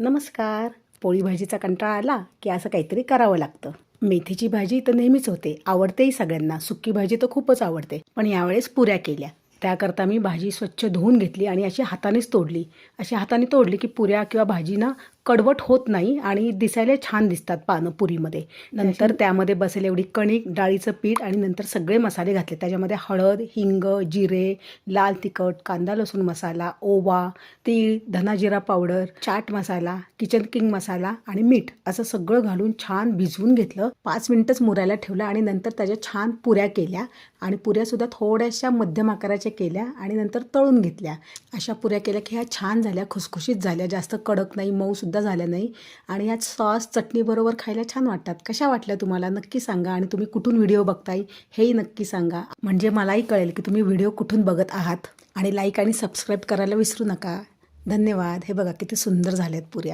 नमस्कार. पोळी भाजीचा कंटाळा आला की असं काहीतरी करावं लागतं. मेथीची भाजी तर नेहमीच होते, आवडतेही सगळ्यांना. सुकी भाजी तर खूपच आवडते, पण यावेळेस पुऱ्या केल्या. त्याकरता मी भाजी स्वच्छ धुवून घेतली आणि अशी हातानेच तोडली. अशी हाताने तोडली की पुऱ्या किंवा भाजी ना कडवट होत नाही आणि दिसायला छान दिसतात पानं पुरीमध्ये. नंतर त्यामध्ये बसेल एवढी कणिक, डाळीचं पीठ आणि नंतर सगळे मसाले घातले. त्याच्यामध्ये हळद, हिंग, जिरे, लाल तिखट, कांदा लसूण मसाला, ओवा, तीळ, धना जिरा powder, chaat masala, kitchen king मसाला आणि मीठ असं सगळं घालून छान भिजवून घेतलं. 5 मिनिटच मुरायला ठेवलं आणि नंतर त्याच्या छान पुऱ्या केल्या आणि पुऱ्यासुद्धा थोड्याशा मध्यम आकाराच्या केल्या आणि नंतर तळून घेतल्या. अशा पुऱ्या केल्या की ह्या छान झाल्या, खुसखुशीत झाल्या, जास्त कडक नाही, मऊसुद्धा झाल्या नाही आणि यात सॉस चटणीबरोबर खायला छान वाटतात. कशा वाटल्या तुम्हाला नक्की सांगा आणि तुम्ही कुठून व्हिडिओ बघताय हेही नक्की सांगा, म्हणजे मलाही कळेल की तुम्ही व्हिडिओ कुठून बघत आहात. आणि लाईक आणि सबस्क्राईब करायला विसरू नका. धन्यवाद. हे बघा किती सुंदर झाल्यात पुऱ्या.